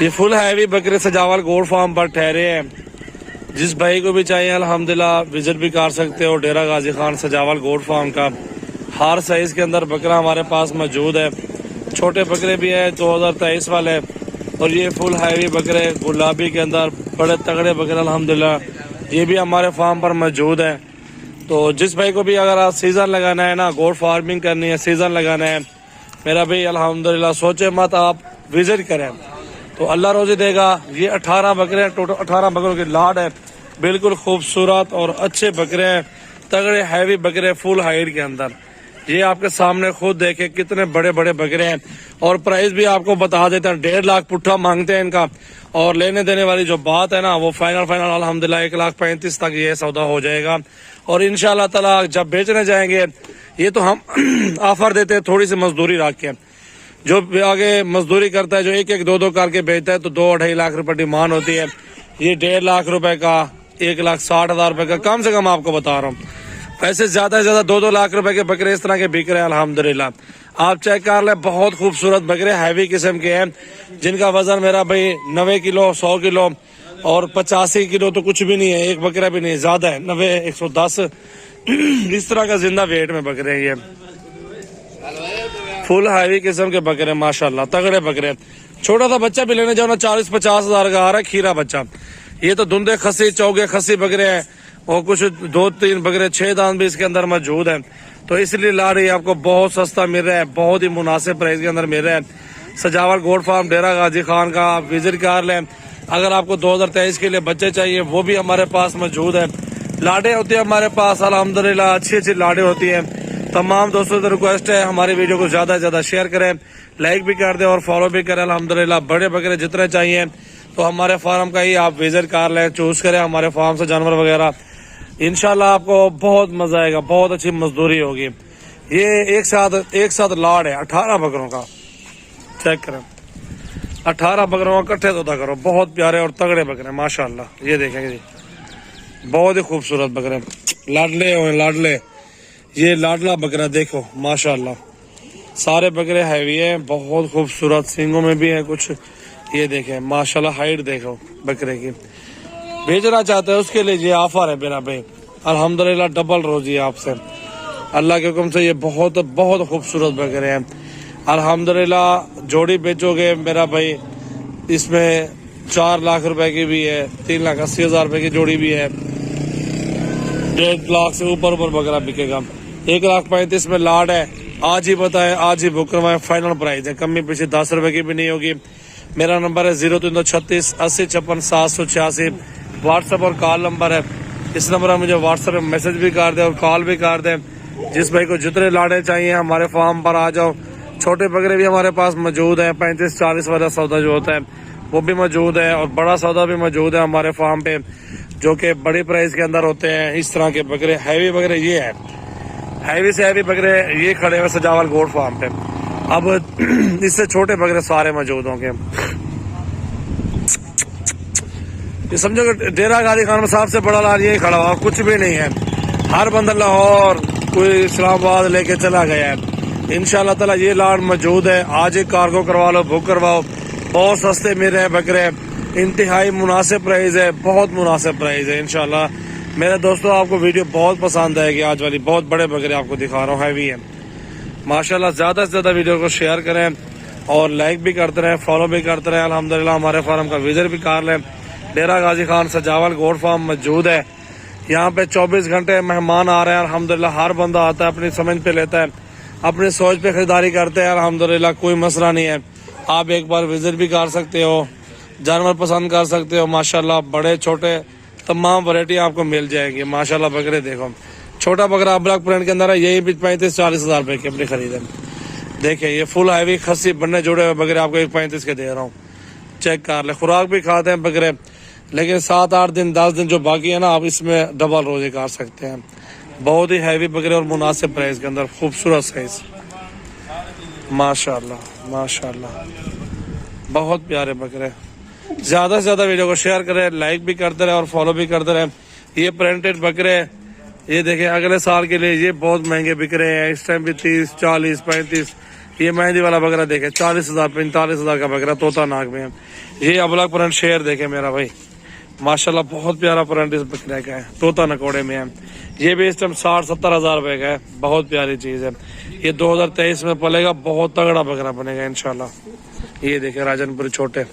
ये full heavy बकरे सजावल गोट फार्म पर ठहरे हैं। जिस भाई को भी चाहिए अल्हम्दुलिल्लाह विजिट भी कर सकते हो। डेरा गाजी खान सजावल गोट फार्म का हर साइज के अंदर बकरा हमारे पास मौजूद है। छोटे बकरे भी है 2023 वाले, और ये फुल हैवी बकरे गुलाबी के अंदर बड़े तगड़े बकरे अल्हम्दुलिल्लाह ये भी हमारे फार्म पर मौजूद है। तो जिस भाई को भी अगर आप सीजन लगाना है ना, गोट फार्मिंग करनी है, सीजन लगाना है, मेरा भाई अल्हम्दुलिल्लाह सोचे मत, आप विजिट करें तो अल्लाह रोजी देगा। ये 18 बकरे हैं, टोटल 18 बकरों की लाड है। बिल्कुल खूबसूरत और अच्छे बकरे हैं, तगड़े हैवी बकरे फुल हाइट के अंदर। ये आपके सामने खुद देखे कितने बड़े बड़े बकरे हैं। और प्राइस भी आपको बता देते हैं, 1.5 लाख पुट्ठा मांगते हैं इनका। और लेने देने वाली जो बात है ना, वो फाइनल अल्हम्दुलिल्लाह 1,35,000 तक ये सौदा हो जाएगा। और इंशाल्लाह ताला जब बेचने जाएंगे, ये तो हम ऑफर देते हैं थोड़ी सी मजदूरी रख के। जो आगे मजदूरी करता है, जो एक एक दो दो करके बेचता है, तो 2-2.5 लाख रुपए डिमांड होती है। ये 1.5 लाख रुपए का, 1,60,000 रुपए का कम से कम आपको बता रहा हूँ। वैसे ज्यादा से ज्यादा 2-2 लाख रुपए के बकरे इस तरह के बिक रहे हैं अल्हम्दुलिल्लाह। आप चेक कर ले, बहुत खूबसूरत बकरे हैवी किस्म के हैं, जिनका वजन मेरा भाई 90 किलो, 100 किलो और 85 किलो तो कुछ भी नहीं है। एक बकरा भी नहीं, ज्यादा है 90, 110 इस तरह का जिंदा वेट में बकरे हैं। ये फुल हैवी किस्म के बकरे माशाल्लाह, तगड़े बकरे। छोटा सा बच्चा भी लेने जाओ ना, 40-50 हजार का आ रहा है खीरा बच्चा। ये तो धुंधे खसी, चौगे खसी बकरे हैं, और कुछ 2-3 बकरे 6 दांत भी इसके अंदर मौजूद है। तो इसलिए ला रही आपको बहुत सस्ता मिल रहा है, बहुत ही मुनासिब प्राइस के अंदर मिल रहा है। सजावल गोट फार्म डेरा गाजी खान का आप विजिट कर लें। अगर आपको 2023 के लिए बच्चे चाहिए, वो भी हमारे पास मौजूद है। लाडे होती है हमारे पास अल्हम्दुलिल्लाह, अच्छी अच्छी लाडे होती है। तमाम दोस्तों से रिक्वेस्ट है, हमारी वीडियो को ज्यादा से ज्यादा शेयर करें, लाइक भी कर दें और फॉलो भी करें। अल्हम्दुलिल्लाह बड़े बकरे जितने चाहिए तो हमारे फार्म का ही आप विजिट कर लें, चूज करें हमारे फार्म से जानवर वगैरह। इंशाल्लाह आपको बहुत मजा आएगा, बहुत अच्छी मजदूरी होगी। ये एक साथ लाड है 18 बकरों का, चेक करें 18 बकरों का इकट्ठे तोता करो। बहुत प्यारे और तगड़े बकरे माशाल्लाह। ये देखेंगे जी, बहुत ही खूबसूरत बकरे, लाडले हो लाडले। ये लाडला बकरा देखो माशाल्लाह, सारे बकरे हैवी है, बहुत खूबसूरत, सींगों में भी है कुछ। ये देखें माशाल्लाह, हाइट देखो बकरे की। बेचना चाहते हैं उसके लिए ये ऑफर है मेरा भाई, अल्हम्दुलिल्लाह डबल रोजी आपसे अल्लाह के हुक्म से। ये बहुत बहुत खूबसूरत बकरे हैं अल्हम्दुलिल्लाह। जोड़ी बेचोगे मेरा भाई, इसमें 4 लाख रुपए की भी है, 3,80,000 रुपए की जोड़ी भी है, 1.5 लाख से ऊपर बकरा बिकेगा। 1,35,000 में लाड है। आज ही बताएं, आज ही बुक करवाएं, फाइनल प्राइस है, कमी पीछे 10 रुपए की भी नहीं होगी। मेरा नंबर है 0336 80 56 786, व्हाट्सएप और कॉल नंबर है। इस नंबर पर मुझे व्हाट्सएप में मैसेज भी कर दें और कॉल भी कर दें। जिस भाई को जितने लाडे चाहिए हमारे फार्म पर आ जाओ। छोटे बकरे भी हमारे पास मौजूद है, 35-40 वाला सौदा जो होता है वो भी मौजूद है, और बड़ा सौदा भी मौजूद है हमारे फार्म पे, जो कि बड़ी प्राइस के अंदर होते हैं। इस तरह के बकरे हैवी बकरे ये है, हैवी से हैवी बकरे ये खड़े हुए सजावल गोट फार्म पे। अब इससे छोटे बकरे सारे मौजूद होंगे। ये समझो कि डेरा गाजी खान में सबसे बड़ा लाल यही खड़ा हुआ, कुछ भी नहीं है। हर बंदा लाहौर, कोई इस्लामाबाद लेके चला गया है। इंशाल्लाह ताला ये लाड मौजूद है। आज ही कार्गो करवा लो, बुक करवाओ। बहुत सस्ते मिल रहे हैं बकरे, इंतहाई मुनासिब प्राइस है, बहुत मुनासिब प्राइस है। इंशाल्लाह मेरे दोस्तों आपको वीडियो बहुत पसंद आएगी। आज वाली बहुत बड़े बकरे आपको दिखा रहा हूँ, हैवी है माशाल्लाह। ज्यादा से ज्यादा वीडियो को शेयर करें और लाइक भी करते रहे, फॉलो भी करते रहे। अल्हम्दुलिल्लाह हमारे फार्म का विजिट भी कर लें। डेरा गाजी खान सजावल गोट फार्म मौजूद है। यहाँ पे 24 घंटे मेहमान आ रहे हैं अल्हम्दुलिल्लाह। हर बंदा आता है, अपनी समझ पे लेता है, अपनी सोच पे खरीदारी करते हैं अल्हम्दुलिल्लाह, कोई मसला नहीं है। आप एक बार विजिट भी कर सकते हो, जानवर पसंद कर सकते हो माशाल्लाह। बड़े छोटे तमाम वैरायटी आपको मिल जाएगी माशाल्लाह। बकरे देखो, छोटा बकरा अब्रक प्रिंट के अंदर है, यही भी 35-40 हजार रुपए के अपने खरीदे। देखिए ये फुल हैवी खस्सी बनने जुड़े हुए बकरे आपको 1.35 के दे रहा हूँ, चेक कर ले। खुराक भी खाते हैं बकरे, लेकिन 7-8 दिन 10 दिन जो बाकी है ना, आप इसमें डबल रोजे कर सकते हैं। बहुत ही हैवी बकरे और मुनासिब प्राइस के अंदर खूबसूरत साइज माशाल्लाह माशाल्लाह, बहुत प्यारे बकरे। ज्यादा से ज्यादा वीडियो को शेयर करें, लाइक भी करते रहे और फॉलो भी करते रहे। ये प्रिंटेड बकरे, ये देखें अगले साल के लिए ये बहुत महंगे बिक रहे हैं। इस टाइम भी 30, 40, 35 ये मेहंदी वाला बकरा देखे 40,000 45,000 का बकरा तोता नाग में है। ये अबलग प्रिंट शेर देखे मेरा भाई, माशाल्लाह बहुत प्यारा प्रिंट इस बकरे का है, तोता नकोड़े में है। ये भी इस टाइम 60-70 हजार रुपए का है, बहुत प्यारी चीज है। ये 2023 में पलेगा, बहुत तगड़ा बकरा बनेगा इंशाल्लाह। ये देखे राजनपुरी छोटे।